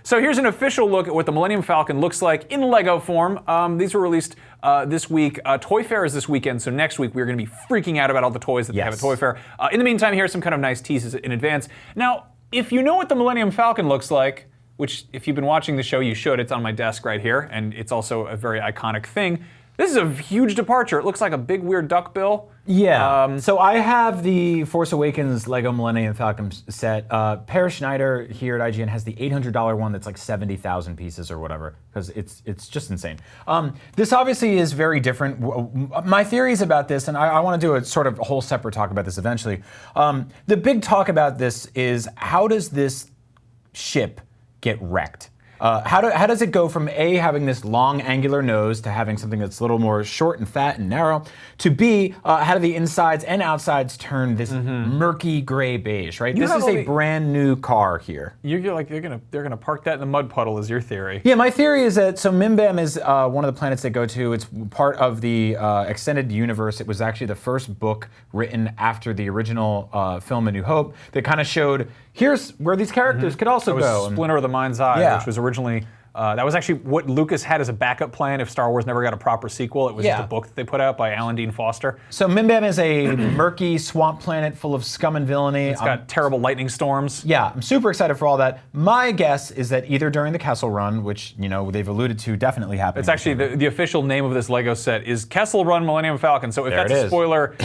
So here's an official look at what the Millennium Falcon looks like in Lego form. These were released this week. Toy Fair is this weekend, so next week we're going to be freaking out about all the toys that they have at Toy Fair. In the meantime, here are some kind of nice teases in advance. Now, if you know what the Millennium Falcon looks like, which if you've been watching the show, you should. It's on my desk right here, and it's also a very iconic thing. This is a huge departure. It looks like a big, weird duckbill. Yeah. So I have the Force Awakens Lego Millennium Falcon set. Per Schneider here at IGN has the $800 one that's like 70,000 pieces or whatever, because it's just insane. This obviously is very different. My theories about this, and I want to do a sort of whole separate talk about this eventually. The big talk about this is, how does this ship get wrecked? How does it go from A, having this long angular nose, to having something that's a little more short and fat and narrow, to B, how do the insides and outsides turn this murky gray beige, right? This is a brand new car here. You're like, they're gonna park that in the mud puddle, is your theory. Yeah, my theory is that, so Mimbam is one of the planets they go to. It's part of the extended universe. It was actually the first book written after the original film A New Hope that kind of showed, here's where these characters could also go. Splinter of the Mind's Eye, which was originally, that was actually what Lucas had as a backup plan if Star Wars never got a proper sequel. It was just a book that they put out by Alan Dean Foster. So Mimbam is a murky swamp planet full of scum and villainy. It's got terrible lightning storms. Yeah, I'm super excited for all that. My guess is that either during the Kessel Run, which, you know, they've alluded to definitely happening. It's actually, the official name of this Lego set is Kessel Run Millennium Falcon. So if that's a spoiler,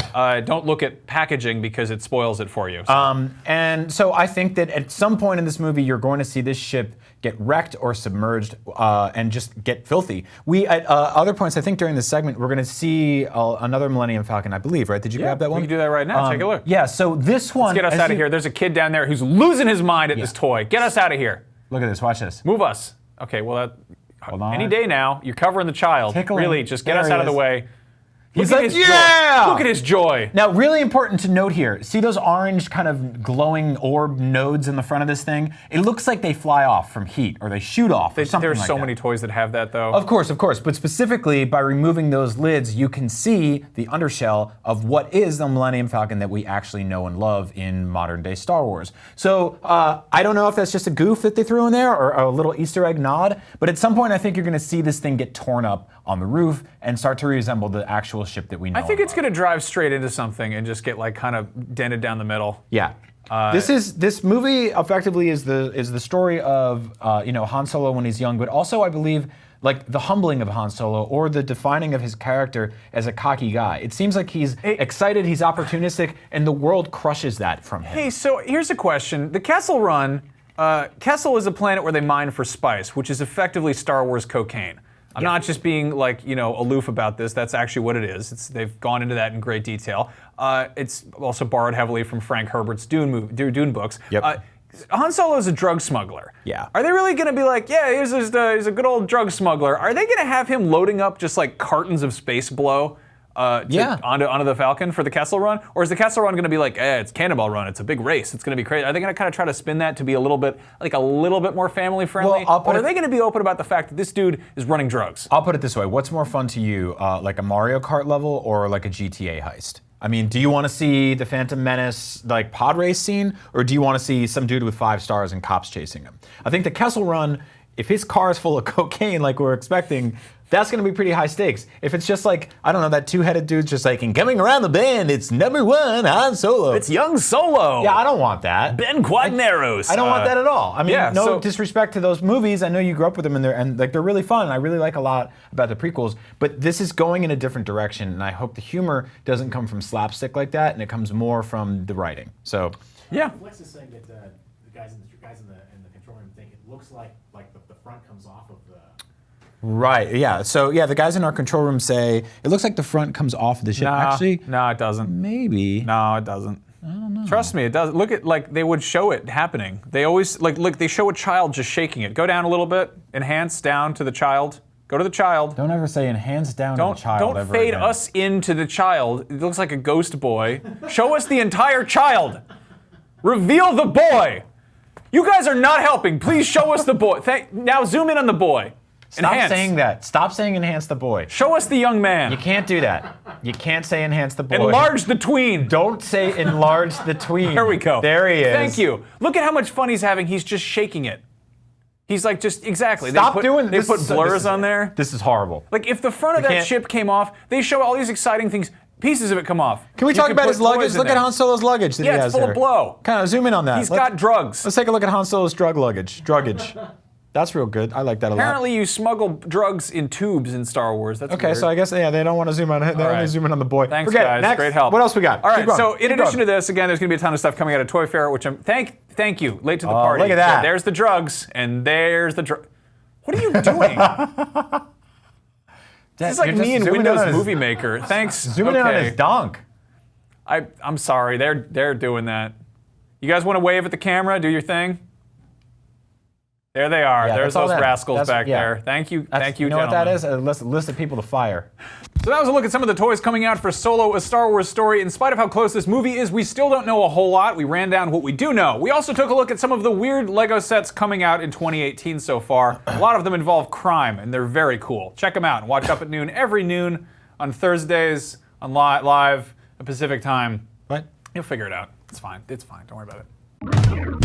don't look at packaging because it spoils it for you. So. And so I think that at some point in this movie, you're going to see this ship get wrecked or submerged and just get filthy. We, at other points, I think during this segment, we're going to see another Millennium Falcon, I believe, right? Did you grab that one? We can do that right now. Take a look. Yeah, so this one... Let's get us out of here. There's a kid down there who's losing his mind at this toy. Get us out of here. Look at this. Watch this. Move us. Okay, well, hold on. Any day now, you're covering the child. Tickling. Really, just get us out of the way. He's like, yeah! Look at his joy. Now, really important to note here, see those orange kind of glowing orb nodes in the front of this thing? It looks like they fly off from heat, or they shoot off, or something like that. There's so many toys that have that, though. Of course, but specifically, by removing those lids, you can see the undershell of what is the Millennium Falcon that we actually know and love in modern-day Star Wars. So, I don't know if that's just a goof that they threw in there, or a little Easter egg nod, but at some point, I think you're gonna see this thing get torn up on the roof and start to resemble the actual ship that we know. I think it's going to drive straight into something and just get like kind of dented down the middle. Yeah. This movie effectively is the story of Han Solo when he's young, but also I believe like the humbling of Han Solo, or the defining of his character as a cocky guy. It seems like he's excited, he's opportunistic, and the world crushes that from him. Hey, so here's a question: the Kessel Run, Kessel is a planet where they mine for spice, which is effectively Star Wars cocaine. I'm not just being like, aloof about this. That's actually what it is. They've gone into that in great detail. It's also borrowed heavily from Frank Herbert's Dune books. Yep. Han Solo is a drug smuggler. Yeah. Are they really going to be like, yeah, he's a good old drug smuggler? Are they going to have him loading up just like cartons of space blow onto the Falcon for the Kessel Run? Or is the Kessel Run going to be like, it's Cannonball Run, it's a big race, it's going to be crazy? Are they going to kind of try to spin that to be a little bit more family friendly? Well, or are they going to be open about the fact that this dude is running drugs? I'll put it this way: what's more fun to you, like a Mario Kart level or like a GTA heist? I mean, do you want to see the Phantom Menace like pod race scene, or do you want to see some dude with 5 stars and cops chasing him? I think the Kessel Run, if his car is full of cocaine like we're expecting, that's going to be pretty high stakes. If it's just like, I don't know, that 2-headed dude's just like, and coming around the bend, it's #1 Han Solo. It's young Solo. Yeah, I don't want that. Ben Quadneros. I don't want that at all. I mean, no disrespect to those movies. I know you grew up with them, and they're really fun. I really like a lot about the prequels, but this is going in a different direction, and I hope the humor doesn't come from slapstick like that, and it comes more from the writing. So, yeah. Lex is saying that the guys in the control room think it looks like the front comes off of the. Right, yeah. So, yeah, the guys in our control room say, it looks like the front comes off the ship. Actually, no, it doesn't. Maybe. No, it doesn't. I don't know. Trust me, it does. Look at, like, they would show it happening. They always, look, they show a child just shaking it. Go down a little bit, enhance down to the child. Go to the child. Don't ever say enhance down to the child. Don't fade us into the child. It looks like a ghost boy. Show us the entire child. Reveal the boy. You guys are not helping. Please show us the boy. Now zoom in on the boy. Stop saying that. Stop saying enhance the boy. Show us the young man. You can't do that. You can't say enhance the boy. Enlarge the tween. Don't say enlarge the tween. There we go. There he is. Thank you. Look at how much fun he's having. He's just shaking it. He's like, just exactly. Stop doing They this. put blurs on there. This is horrible. Like if the front of We that can't- ship came off, they show all these exciting things. Pieces of it come off. Can we You talk could about put his luggage? toys in Look at there. Han Solo's luggage that he Yeah, has it's full here. of blow. Kind of zoom in on that. He's got drugs. Let's take a look at Han Solo's druggage. That's real good. I like that a lot. Apparently, you smuggle drugs in tubes in Star Wars. That's Okay, weird. so I guess they don't want to zoom on it. They only right. zoom in on the boy. Thanks, Forget it. guys. Next. Great help. What else we got? All right. Keep going. So in Keep addition going. to this, again, there's going to be a ton of stuff coming out of Toy Fair, which thank you. Late to the party. look at that. So there's the drugs, and there's the What are you doing? This is like You're me just and zooming in Windows on his- Movie Maker. Thanks. Zooming in on his donk. I'm sorry. They're doing that. You guys want to wave at the camera? Do your thing. There they are. Yeah, There's that's all those them. rascals back yeah. there. Thank you. Thank you, You know what gentlemen. that is? A list of people to fire. So that was a look at some of the toys coming out for Solo: A Star Wars Story. In spite of how close this movie is, we still don't know a whole lot. We ran down what we do know. We also took a look at some of the weird Lego sets coming out in 2018 so far. A lot of them involve crime, and they're very cool. Check them out and watch Up at Noon every noon on Thursdays on live at Pacific time. What? You'll figure it out. It's fine. It's fine. Don't worry about it.